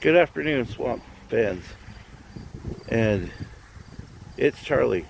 Good afternoon, Swamp fans. And it's Charlie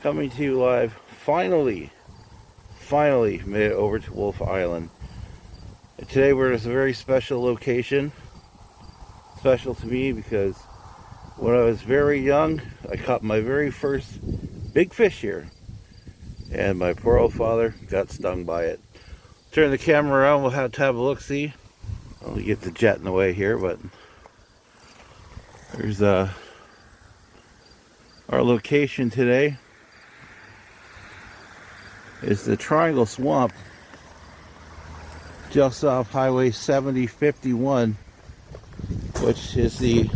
coming to you live. Finally made it over to Wolfe Island. And today we're at a very special location. Special to me because when I was very young, I caught my very first big fish here. And my poor old father got stung by it. Turn the camera around, we'll have to have a look-see. I'll get the jet in the way here, but there's our location today is the Triangle Swamp just off Highway 7051, which is the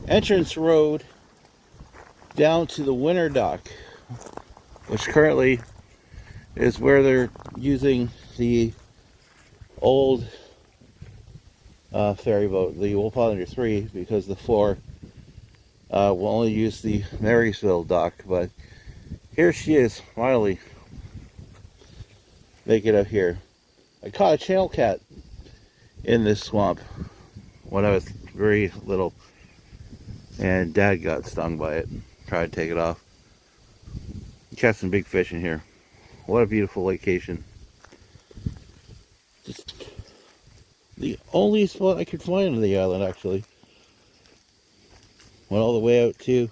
entrance road down to the winter dock, which currently is where they're using the old ferry boat, the Wolfe Islander 3, because the 4 will only use the Marysville dock. But here she is, finally make it up here. I caught a channel cat in this swamp when I was very little, and Dad got stung by it. Tried to take it off. Catch some big fish in here. What a beautiful location. Just the only spot I could find on the island, actually. Went all the way out to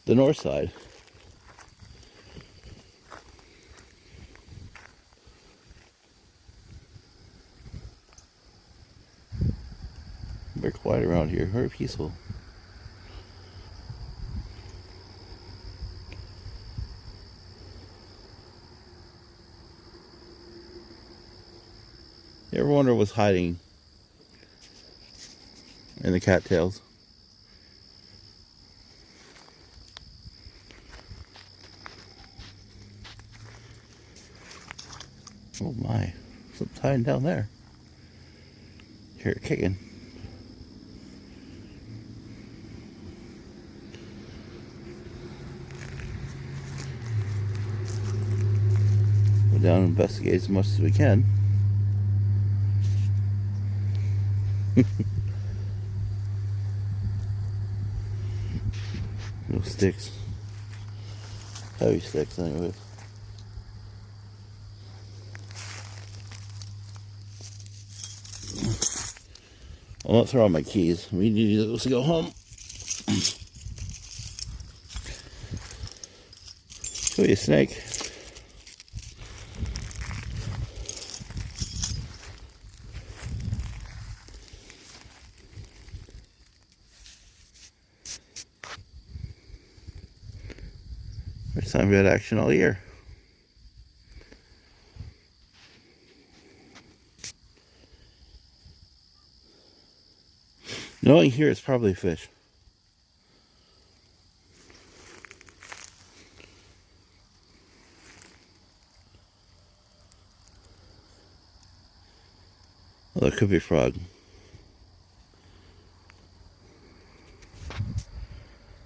the north side. Very quiet around here, very peaceful. You ever wonder what's hiding in the cattails? Oh my, something's hiding down there. Hear it kicking. Go down and investigate as much as we can. No sticks. Heavy sticks, anyways. I'll not throw out my keys. We need those to go home. Show you a snake. First time we had action all year. Knowing here it's probably a fish. Well, that could be a frog.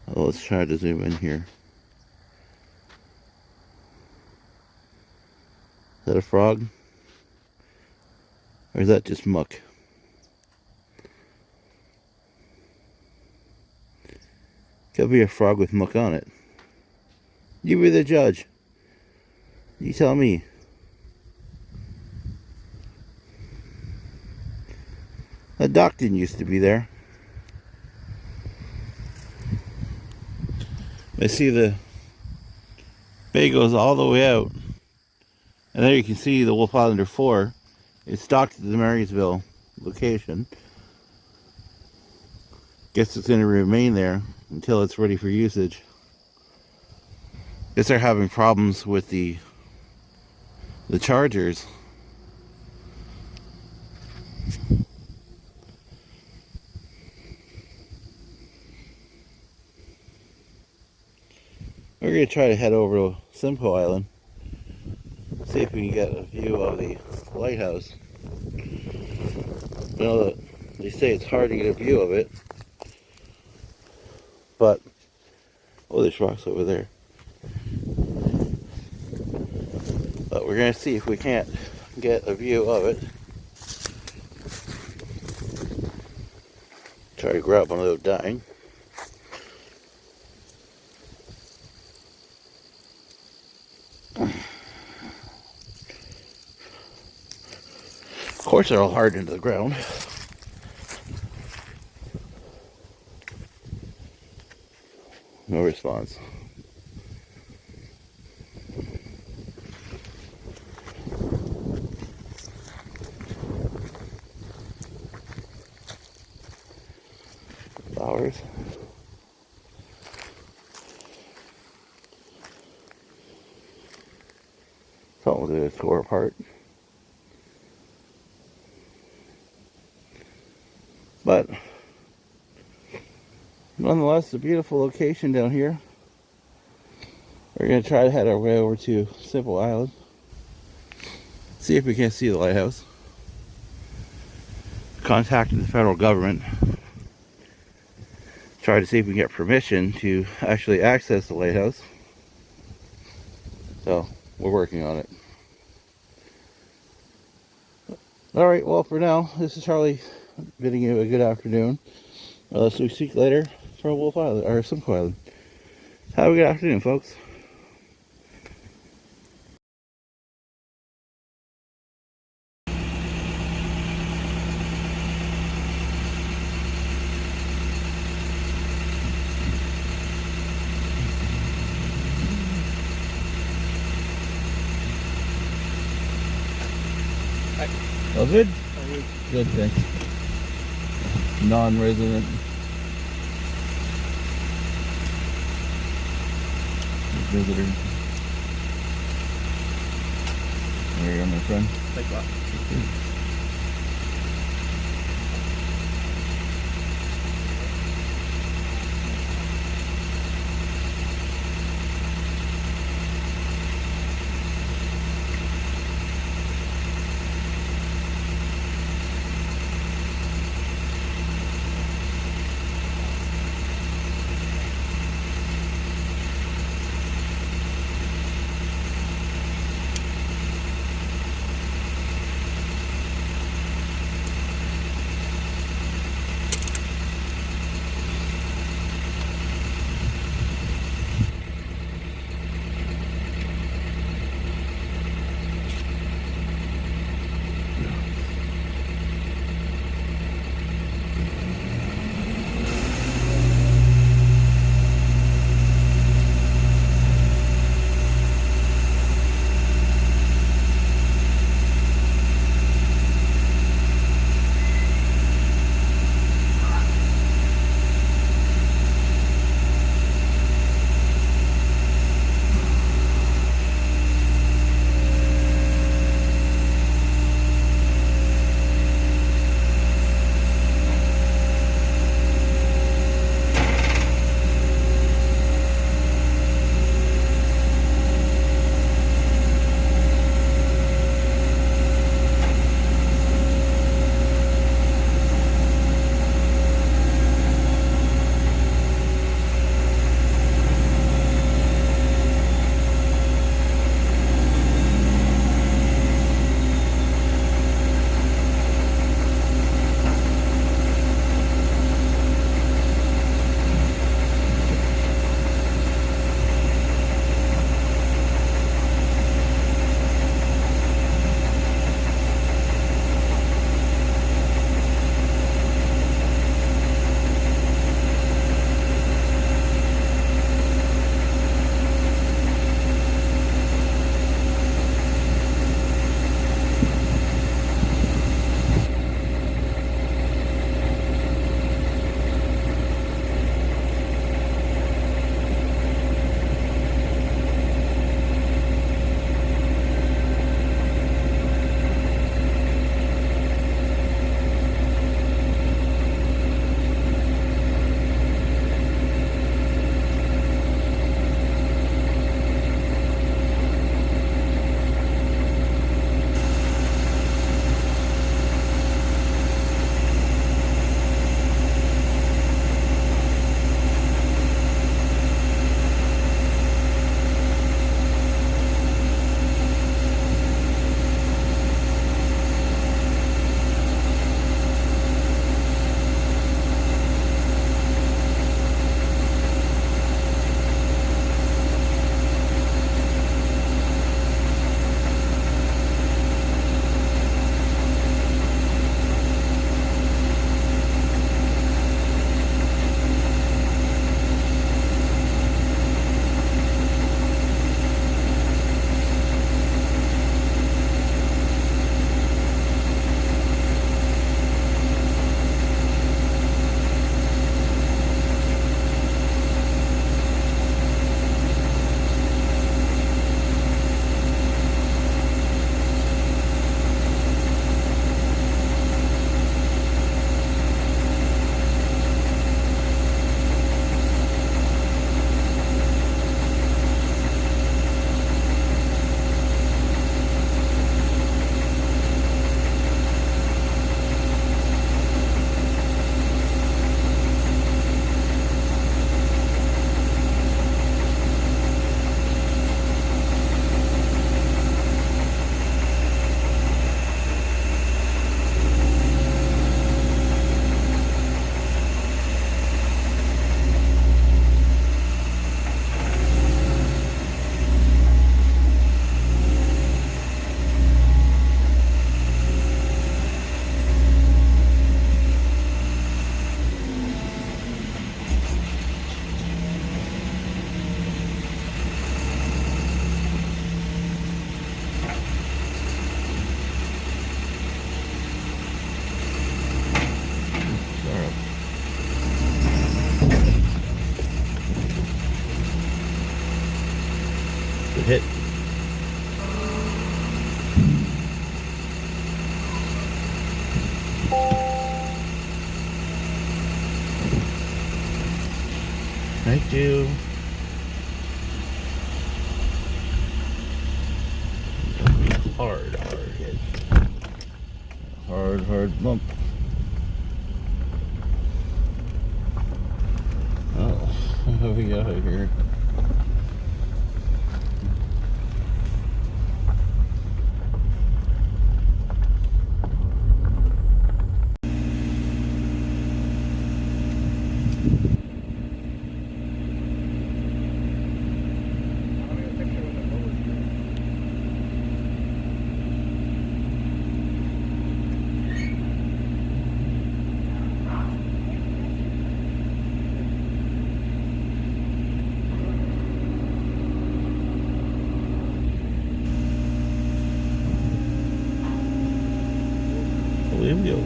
Well, let's try to zoom in here. Is that a frog? Or is that just muck? Could be a frog with muck on it. You be the judge. You tell me. A dock didn't used to be there. I see the bay goes all the way out. And there you can see the Wolfe Islander 4. It's docked at the Marysville location. Guess it's going to remain there until it's ready for usage. Guess they're having problems with the chargers. We're going to try to head over to Simcoe Island. See if we can get a view of the lighthouse. You know that they say it's hard to get a view of it. But, oh, there's rocks over there. But we're going to see if we can't get a view of it. Try to grab one without dying. Of course, they're all hard into the ground. No response. Flowers. Something to tore apart. But nonetheless, a beautiful location down here. We're going to try to head our way over to Simcoe Island. See if we can see the lighthouse. Contacted the federal government. Try to see if we can get permission to actually access the lighthouse. So, we're working on it. Alright, well for now, this is Charlie bidding you a good afternoon. Unless we speak later from Wolfe Island, or Simcoe Island. Have a good afternoon, folks. All good? Good, thanks. Non-resident. Visitor. There you go, my friend. Thanks a lot. Good hit. Thank you. Hard hit. Hard bump. Oh, what we got here? Go.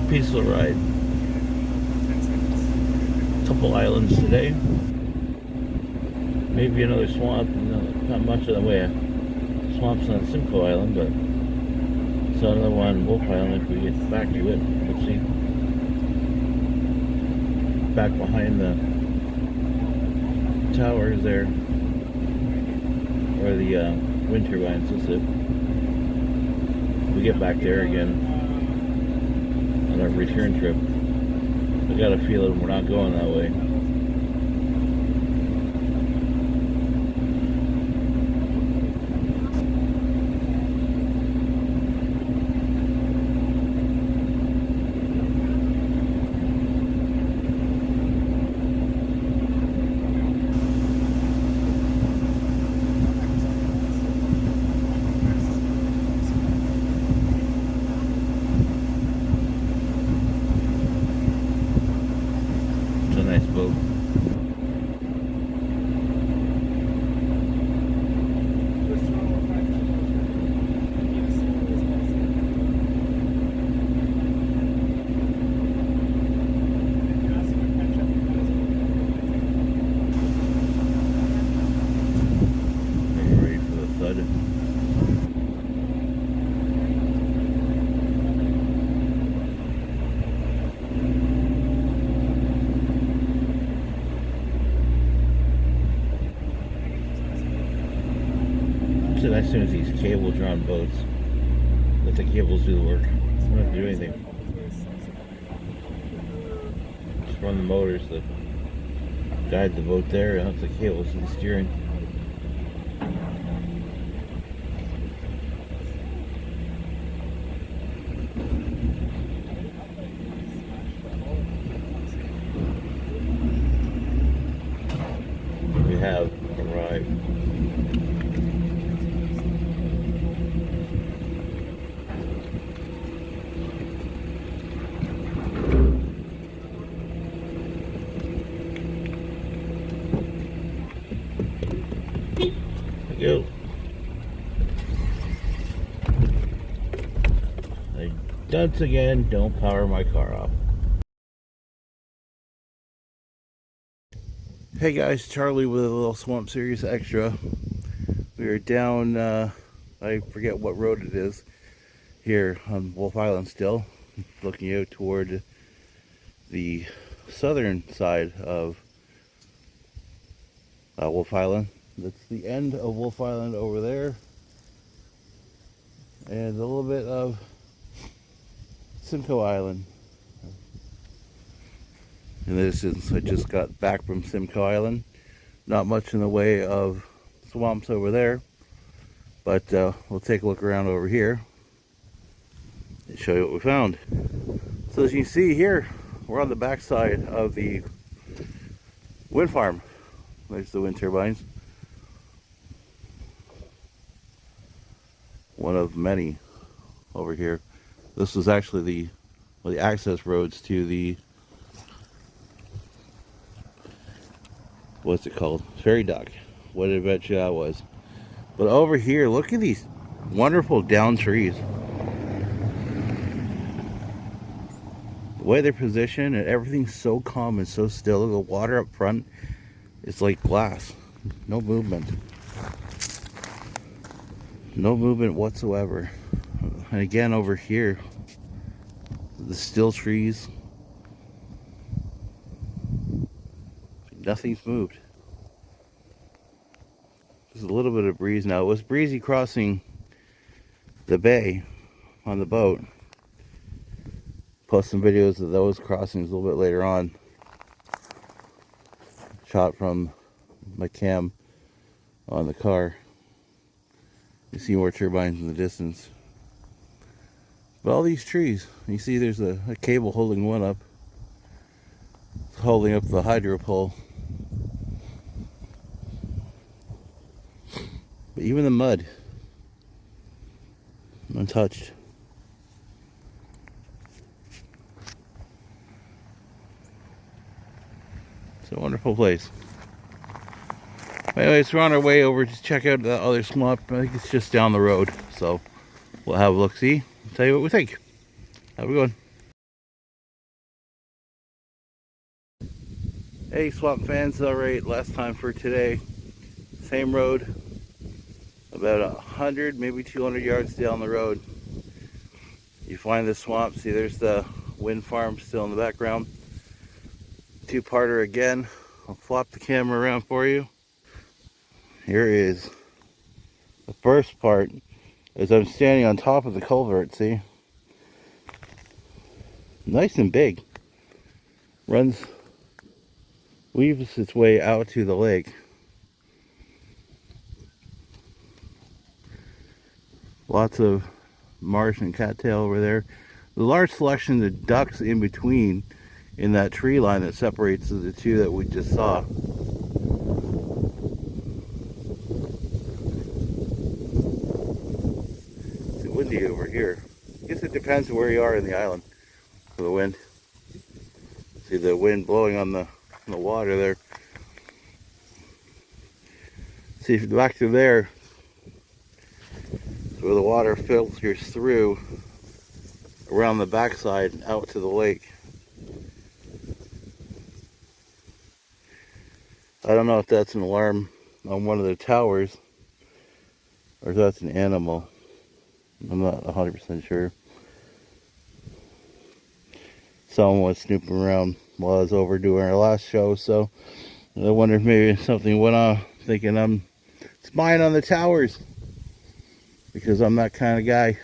Peaceful ride. Couple islands today. Maybe another swamp. Not much in the way of swamps on Simcoe Island, but saw another one on Wolfe Island if we get back to it. Let's see. Back behind the towers there, where the wind turbines will sit. We get back there again. Our return trip. I got a feeling we're not going that way. Nice boat. Ready for the thud. It's nice soon as these cable-drawn boats. Let the cables do the work. They don't have to do anything. Just run the motors that guide the boat there, and let the cables do the steering. We have arrived. Go. Once again, don't power my car off. Hey guys, Charlie with a little Swamp Series Extra. We are down, I forget what road it is, here on Wolfe Island still, looking out toward the southern side of Wolfe Island. That's the end of Wolfe Island over there, and a little bit of Simcoe Island. In this instance, I just got back from Simcoe Island. Not much in the way of swamps over there, but we'll take a look around over here and show you what we found. So as you can see here, we're on the backside of the wind farm. There's the wind turbines. One of many over here. This was actually the access roads to the, what's it called? Ferry dock. What I bet you that was. But over here, look at these wonderful down trees. The way they're positioned and everything's so calm and so still. The water up front is like glass. No movement. No movement whatsoever. And again over here, the still trees. Nothing's moved. There's a little bit of breeze now. It was breezy crossing the bay on the boat. Post some videos of those crossings a little bit later on. Shot from my cam on the car. You see more turbines in the distance. But all these trees, you see there's a cable holding one up. It's holding up the hydro pole. But even the mud, untouched. It's a wonderful place. Anyways, we're on our way over to check out the other swamp. I think it's just down the road. So we'll have a look-see. Tell you what we think. Have a good one. Hey swamp fans, alright, last time for today. Same road. About 100, maybe 200 yards down the road. You find the swamp. See, there's the wind farm still in the background. Two-parter again. I'll flop the camera around for you. Here is the first part. As I'm standing on top of the culvert, see? Nice and big. Weaves its way out to the lake. Lots of marsh and cattail over there. The large selection of ducks in between in that tree line that separates the two that we just saw. It's windy over here. I guess it depends where you are in the island for the wind. See the wind blowing on the water there. See, if you back through there, where the water filters through around the backside and out to the lake. I don't know if that's an alarm on one of the towers or if that's an animal. I'm not 100% sure. Someone was snooping around while I was over doing our last show, so I wonder if maybe something went on, thinking I'm spying on the towers. Because I'm that kind of guy.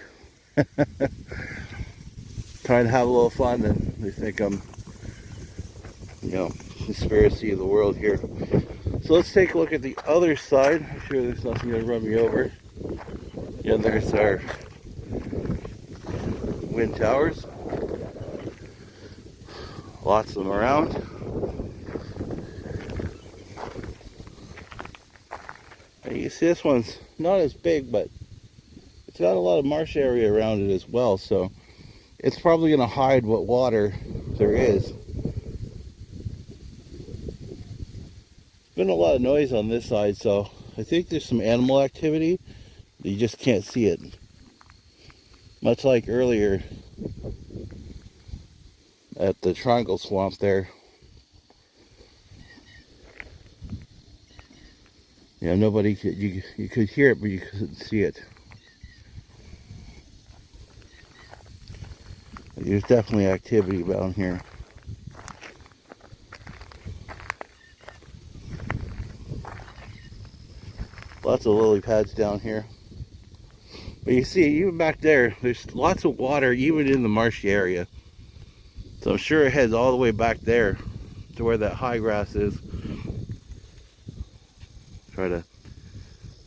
Trying to have a little fun, and they think I'm, conspiracy of the world here. So let's take a look at the other side. I'm sure there's nothing going to run me over. Yeah, there's our wind towers. Lots of them around. And you see this one's not as big, but it's got a lot of marsh area around it as well, so it's probably going to hide what water there is. Been a lot of noise on this side, so I think there's some animal activity. You just can't see it. Much like earlier at the Triangle Swamp there. You know, nobody could, you could hear it, but you couldn't see it. There's definitely activity down here. Lots of lily pads down here. But you see, even back there, there's lots of water, even in the marshy area. So I'm sure it heads all the way back there to where that high grass is. Try to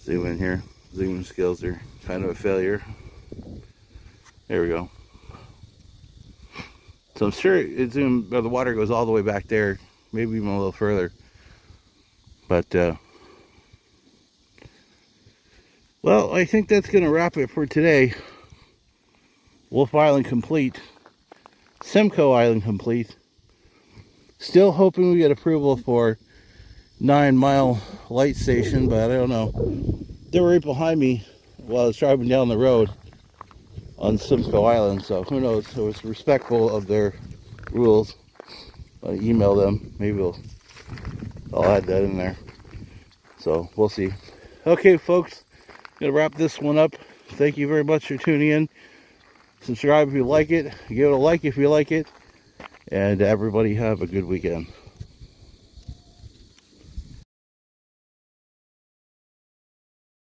zoom in here. Zoom skills are kind of a failure. There we go. So I'm sure the water goes all the way back there, maybe even a little further. But, well, I think that's going to wrap it for today. Wolfe Island complete. Simcoe Island complete. Still hoping we get approval for 9 Mile light station, but I don't know. They were right behind me while I was driving down the road on Simcoe Island, so who knows. It was respectful of their rules. I email them. Maybe I'll add that in there. So we'll see. Okay, folks, gonna wrap this one up. Thank you very much for tuning in. Subscribe if you like it. Give it a like if you like it. And everybody have a good weekend.